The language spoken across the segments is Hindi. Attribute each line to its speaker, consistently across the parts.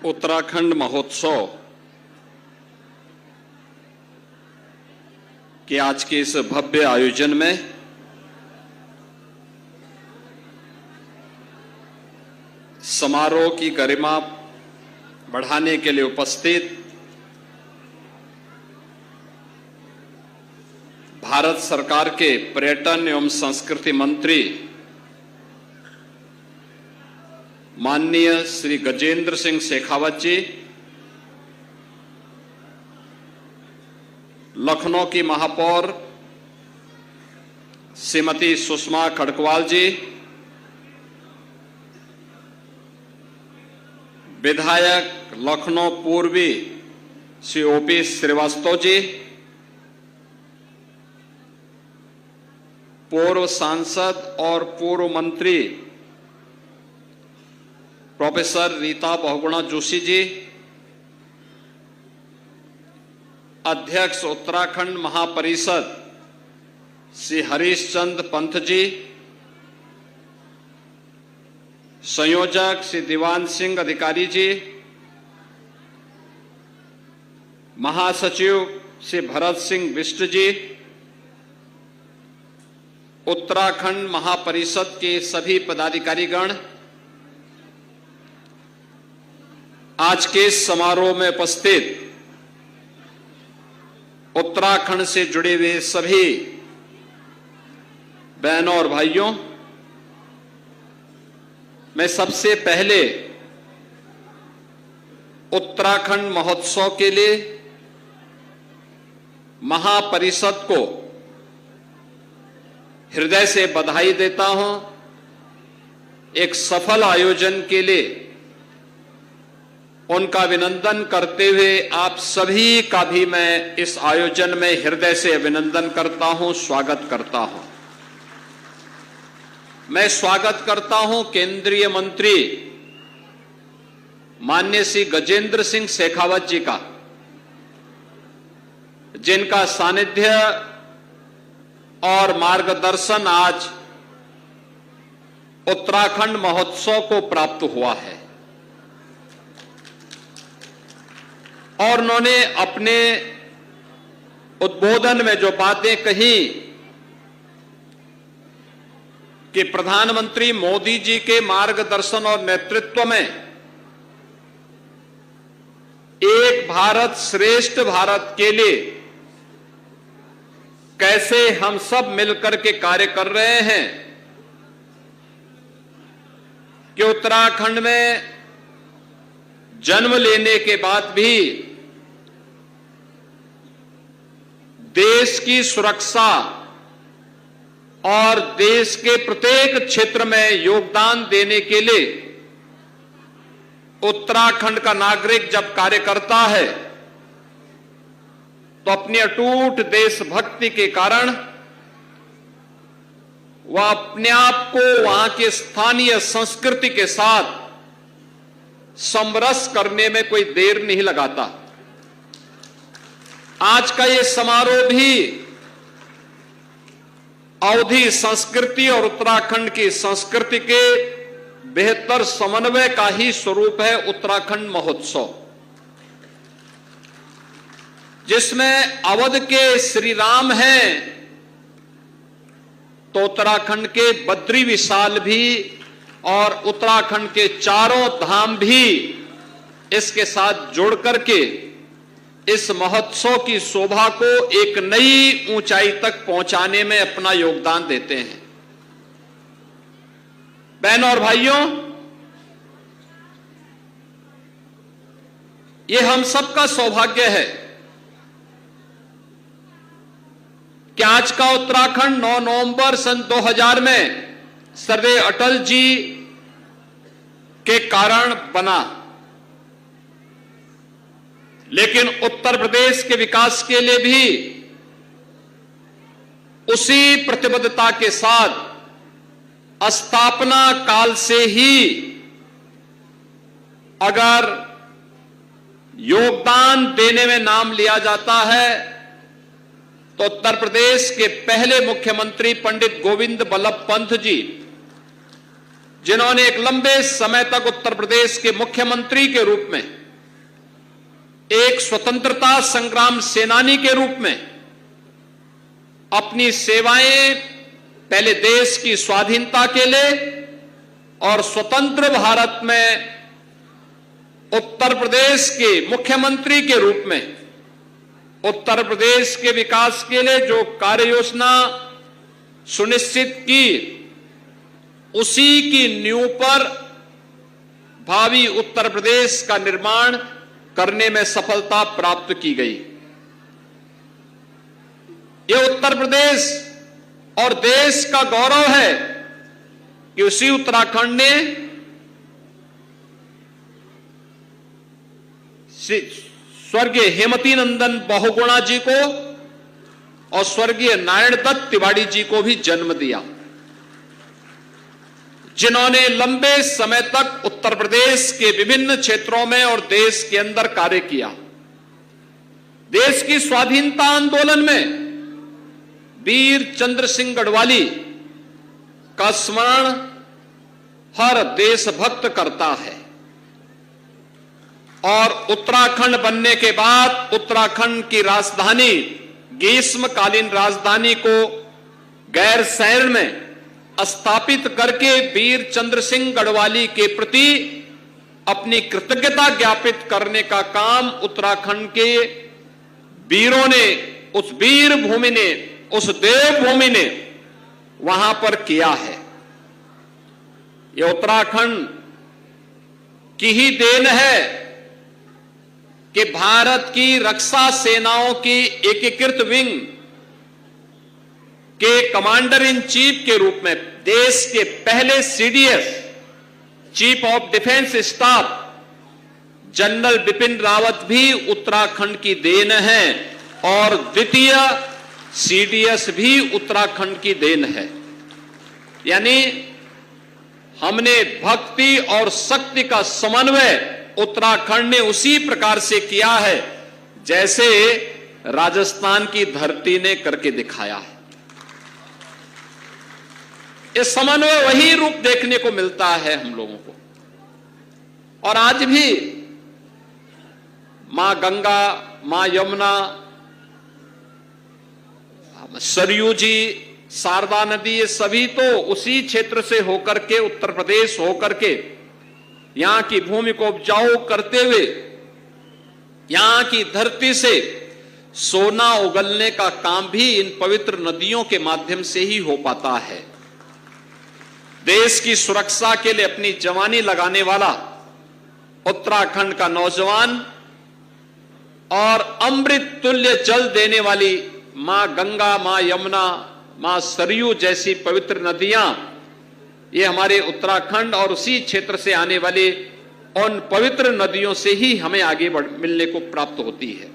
Speaker 1: उत्तराखंड महोत्सव के आज के इस भव्य आयोजन में समारोह की गरिमा बढ़ाने के लिए उपस्थित भारत सरकार के पर्यटन एवं संस्कृति मंत्री माननीय श्री गजेंद्र सिंह शेखावत जी, लखनऊ की महापौर श्रीमती सुषमा खड़गवाल जी, विधायक लखनऊ पूर्वी श्री ओपी श्रीवास्तव जी, पूर्व सांसद और पूर्व मंत्री प्रोफेसर रीता बहुगुणा जोशी जी, अध्यक्ष उत्तराखंड महापरिषद श्री हरीश चंद्र पंत जी, संयोजक श्री दीवान सिंह अधिकारी जी, महासचिव श्री भरत सिंह बिष्ट जी, उत्तराखंड महापरिषद के सभी पदाधिकारीगण, आज के इस समारोह में उपस्थित उत्तराखंड से जुड़े हुए सभी बहनों और भाइयों, मैं सबसे पहले उत्तराखंड महोत्सव के लिए महापरिषद को हृदय से बधाई देता हूं। एक सफल आयोजन के लिए उनका अभिनंदन करते हुए आप सभी का भी मैं इस आयोजन में हृदय से अभिनंदन करता हूं, स्वागत करता हूं। मैं स्वागत करता हूं केंद्रीय मंत्री माननीय श्री गजेंद्र सिंह शेखावत जी का, जिनका सानिध्य और मार्गदर्शन आज उत्तराखंड महोत्सव को प्राप्त हुआ है। और उन्होंने अपने उद्बोधन में जो बातें कही कि प्रधानमंत्री मोदी जी के मार्गदर्शन और नेतृत्व में एक भारत श्रेष्ठ भारत के लिए कैसे हम सब मिलकर के कार्य कर रहे हैं कि उत्तराखंड में जन्म लेने के बाद भी देश की सुरक्षा और देश के प्रत्येक क्षेत्र में योगदान देने के लिए उत्तराखंड का नागरिक जब कार्य करता है तो अपनी अटूट देशभक्ति के कारण वह अपने आप को वहां के स्थानीय संस्कृति के साथ समरस करने में कोई देर नहीं लगाता। आज का ये समारोह भी अवधी संस्कृति और उत्तराखंड की संस्कृति के बेहतर समन्वय का ही स्वरूप है उत्तराखंड महोत्सव, जिसमें अवध के श्री राम हैं तो उत्तराखंड के बद्री विशाल भी और उत्तराखंड के चारों धाम भी इसके साथ जोड़ करके इस महोत्सव की शोभा को एक नई ऊंचाई तक पहुंचाने में अपना योगदान देते हैं। बहनों और भाइयों, ये हम सबका सौभाग्य है कि आज का उत्तराखंड 9 नवंबर सन 2000 में सर्वे अटल जी के कारण बना, लेकिन उत्तर प्रदेश के विकास के लिए भी उसी प्रतिबद्धता के साथ स्थापना काल से ही अगर योगदान देने में नाम लिया जाता है तो उत्तर प्रदेश के पहले मुख्यमंत्री पंडित गोविंद बल्लभ पंत जी, जिन्होंने एक लंबे समय तक उत्तर प्रदेश के मुख्यमंत्री के रूप में, एक स्वतंत्रता संग्राम सेनानी के रूप में अपनी सेवाएं पहले देश की स्वाधीनता के लिए और स्वतंत्र भारत में उत्तर प्रदेश के मुख्यमंत्री के रूप में उत्तर प्रदेश के विकास के लिए जो कार्य योजना सुनिश्चित की, उसी की नींव पर भावी उत्तर प्रदेश का निर्माण करने में सफलता प्राप्त की गई। यह उत्तर प्रदेश और देश का गौरव है कि उसी उत्तराखंड ने स्वर्गीय हेमवती नंदन बहुगुणा जी को और स्वर्गीय नारायण दत्त तिवारी जी को भी जन्म दिया, जिन्होंने लंबे समय तक उत्तर प्रदेश के विभिन्न क्षेत्रों में और देश के अंदर कार्य किया। देश की स्वाधीनता आंदोलन में वीर चंद्र सिंह गढ़वाली का स्मरण हर देशभक्त करता है और उत्तराखंड बनने के बाद उत्तराखंड की राजधानी, ग्रीष्मकालीन राजधानी को गैरसैंण में स्थापित करके वीर चंद्र सिंह गढ़वाली के प्रति अपनी कृतज्ञता ज्ञापित करने का काम उत्तराखंड के वीरों ने, उस वीर भूमि ने, उस देवभूमि ने वहां पर किया है। यह उत्तराखंड की ही देन है कि भारत की रक्षा सेनाओं की एकीकृत विंग के कमांडर इन चीफ के रूप में देश के पहले CDS, chief of defence staff general Bipin Rawat भी उत्तराखंड की देन है और द्वितीय सीडीएस भी उत्तराखंड की देन है। यानी हमने भक्ति और शक्ति का समन्वय उत्तराखंड ने उसी प्रकार से किया है जैसे राजस्थान की धरती ने करके दिखाया है। इस समन्वय वही रूप देखने को मिलता है हम लोगों को। और आज भी मां गंगा, मां यमुना, सरयू जी, शारदा नदी, ये सभी तो उसी क्षेत्र से होकर के, उत्तर प्रदेश होकर के यहां की भूमि को उपजाऊ करते हुए यहां की धरती से सोना उगलने का काम भी इन पवित्र नदियों के माध्यम से ही हो पाता है। देश की सुरक्षा के लिए अपनी जवानी लगाने वाला उत्तराखंड का नौजवान और अमृत तुल्य जल देने वाली मां गंगा, मां यमुना, मां सरयू जैसी पवित्र नदियां, ये हमारे उत्तराखंड और उसी क्षेत्र से आने वाले उन पवित्र नदियों से ही हमें आगे मिलने को प्राप्त होती है।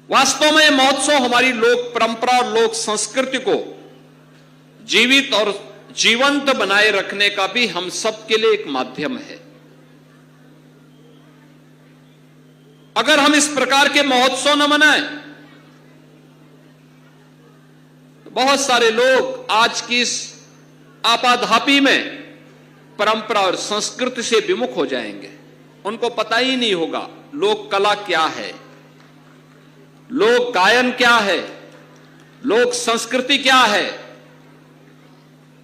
Speaker 1: वास्तव में महोत्सव हमारी लोक परंपरा और लोक संस्कृति को जीवित और जीवंत बनाए रखने का भी हम सबके लिए एक माध्यम है। अगर हम इस प्रकार के महोत्सव न मनाएं, तो बहुत सारे लोग आज की इस आपाधापी में परंपरा और संस्कृति से विमुख हो जाएंगे। उनको पता ही नहीं होगा लोक कला क्या है, लोक गायन क्या है, लोक संस्कृति क्या है।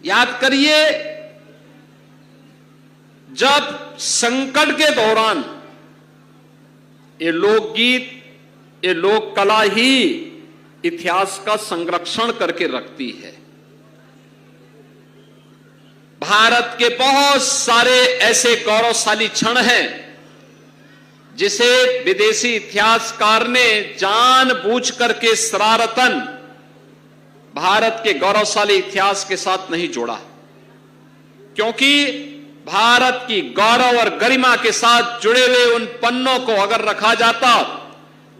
Speaker 1: याद करिए, जब संकट के दौरान ये लोकगीत, ये लोक कला ही इतिहास का संरक्षण करके रखती है। भारत के बहुत सारे ऐसे गौरवशाली क्षण हैं जिसे विदेशी इतिहासकार ने जानबूझ करके शरारतन भारत के गौरवशाली इतिहास के साथ नहीं जोड़ा, क्योंकि भारत की गौरव और गरिमा के साथ जुड़े हुए उन पन्नों को अगर रखा जाता,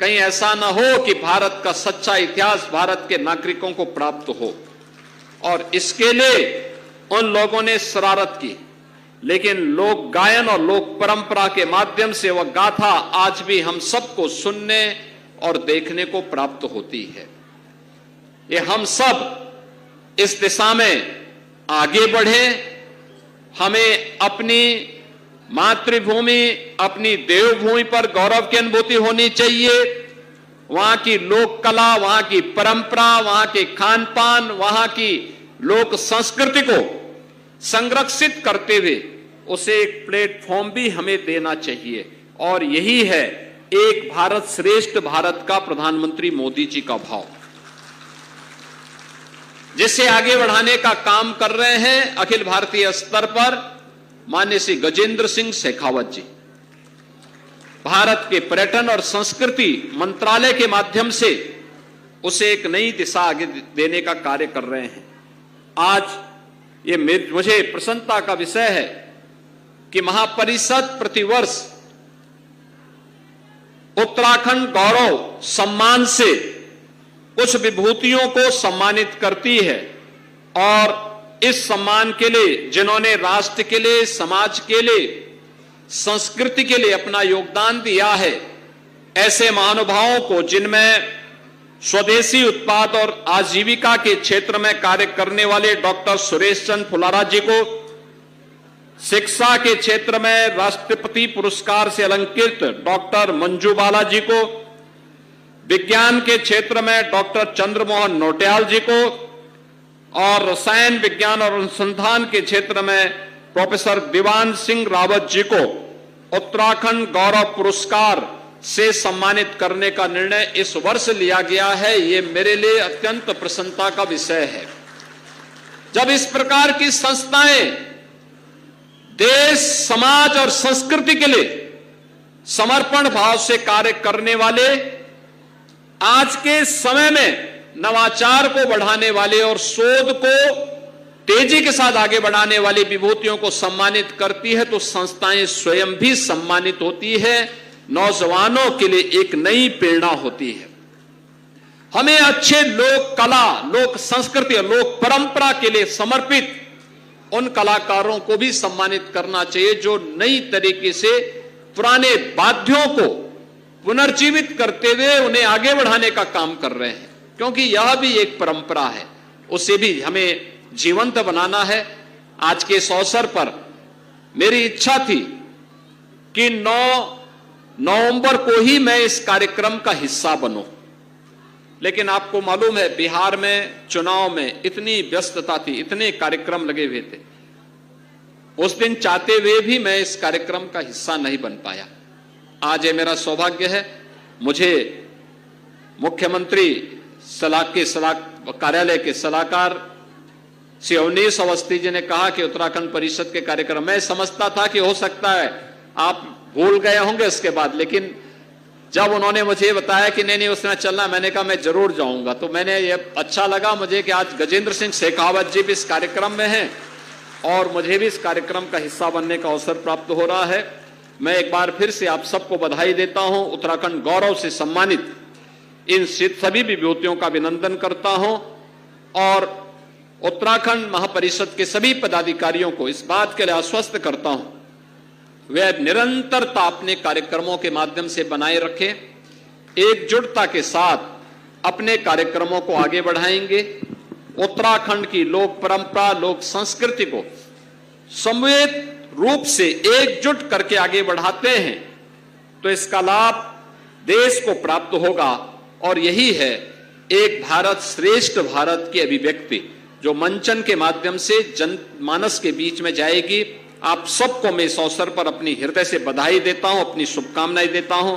Speaker 1: कहीं ऐसा न हो कि भारत का सच्चा इतिहास भारत के नागरिकों को प्राप्त हो। और इसके लिए उन लोगों ने शरारत की, लेकिन लोक गायन और लोक परंपरा के माध्यम से वह गाथा आज भी हम सबको सुनने और देखने को प्राप्त होती है। ये हम सब इस दिशा में आगे बढ़े हमें अपनी मातृभूमि, अपनी देवभूमि पर गौरव की अनुभूति होनी चाहिए। वहां की लोक कला, वहां की परंपरा, वहां के खान पान, वहां की लोक संस्कृति को संरक्षित करते हुए उसे एक प्लेटफॉर्म भी हमें देना चाहिए। और यही है एक भारत श्रेष्ठ भारत का प्रधानमंत्री मोदी जी का भाव, जिसे आगे बढ़ाने का काम कर रहे हैं अखिल भारतीय स्तर पर माननीय श्री गजेंद्र सिंह शेखावत जी। भारत के पर्यटन और संस्कृति मंत्रालय के माध्यम से उसे एक नई दिशा आगे देने का कार्य कर रहे हैं। आज ये मुझे प्रसन्नता का विषय है कि महापरिषद प्रतिवर्ष उत्तराखंड गौरव सम्मान से कुछ विभूतियों को सम्मानित करती है, और इस सम्मान के लिए जिन्होंने राष्ट्र के लिए, समाज के लिए, संस्कृति के लिए अपना योगदान दिया है, ऐसे महानुभावों को, जिनमें स्वदेशी उत्पाद और आजीविका के क्षेत्र में कार्य करने वाले डॉक्टर सुरेश चंद्र फुलारा जी को, शिक्षा के क्षेत्र में राष्ट्रपति पुरस्कार से अलंकृत डॉक्टर मंजू बाला जी को, विज्ञान के क्षेत्र में डॉक्टर चंद्रमोहन नौटियाल जी को, और रसायन विज्ञान और अनुसंधान के क्षेत्र में प्रोफेसर दीवान सिंह रावत जी को उत्तराखंड गौरव पुरस्कार से सम्मानित करने का निर्णय इस वर्ष लिया गया है। ये मेरे लिए अत्यंत प्रसन्नता का विषय है। जब इस प्रकार की संस्थाएं देश, समाज और संस्कृति के लिए समर्पण भाव से कार्य करने वाले, आज के समय में नवाचार को बढ़ाने वाले और शोध को तेजी के साथ आगे बढ़ाने वाली विभूतियों को सम्मानित करती है, तो संस्थाएं स्वयं भी सम्मानित होती है, नौजवानों के लिए एक नई प्रेरणा होती है। हमें अच्छे लोक कला, लोक संस्कृति और लोक परंपरा के लिए समर्पित उन कलाकारों को भी सम्मानित करना चाहिए जो नई तरीके से पुराने वाद्यों को पुनर्जीवित करते हुए उन्हें आगे बढ़ाने का काम कर रहे हैं, क्योंकि यह भी एक परंपरा है, उसे भी हमें जीवंत बनाना है। आज के इस अवसर पर मेरी इच्छा थी कि 9 नवंबर को ही मैं इस कार्यक्रम का हिस्सा बनूं, लेकिन आपको मालूम है बिहार में चुनाव में इतनी व्यस्तता थी, इतने कार्यक्रम लगे हुए थे, उस दिन चाहते हुए भी मैं इस कार्यक्रम का हिस्सा नहीं बन पाया। आज ये मेरा सौभाग्य है, मुझे मुख्यमंत्री कार्यालय के सलाहकार श्री अवनीश अवस्थी जी ने कहा कि उत्तराखंड परिषद के कार्यक्रम, मैं समझता था कि हो सकता है आप भूल गए होंगे उसके बाद, लेकिन जब उन्होंने मुझे बताया कि नहीं उसने चलना, मैंने कहा मैं जरूर जाऊंगा। तो मैंने ये अच्छा लगा मुझे कि आज गजेंद्र सिंह शेखावत जी भी इस कार्यक्रम में हैं और मुझे भी इस कार्यक्रम का हिस्सा बनने का अवसर प्राप्त हो रहा है। मैं एक बार फिर से आप सबको बधाई देता हूं, उत्तराखंड गौरव से सम्मानित इन सभी विभूतियों का अभिनंदन करता हूं, और उत्तराखंड महापरिषद के सभी पदाधिकारियों को इस बात के लिए आश्वस्त करता हूं वे निरंतरता अपने कार्यक्रमों के माध्यम से बनाए रखें, एकजुटता के साथ अपने कार्यक्रमों को आगे बढ़ाएंगे, उत्तराखंड की लोक परंपरा, लोक संस्कृति को समवेत रूप से एकजुट करके आगे बढ़ाते हैं तो इसका लाभ देश को प्राप्त होगा। और यही है एक भारत श्रेष्ठ भारत की अभिव्यक्ति जो मंचन के माध्यम से जनमानस के बीच में जाएगी। आप सबको मैं इस अवसर पर अपनी हृदय से बधाई देता हूं, अपनी शुभकामनाएं देता हूं।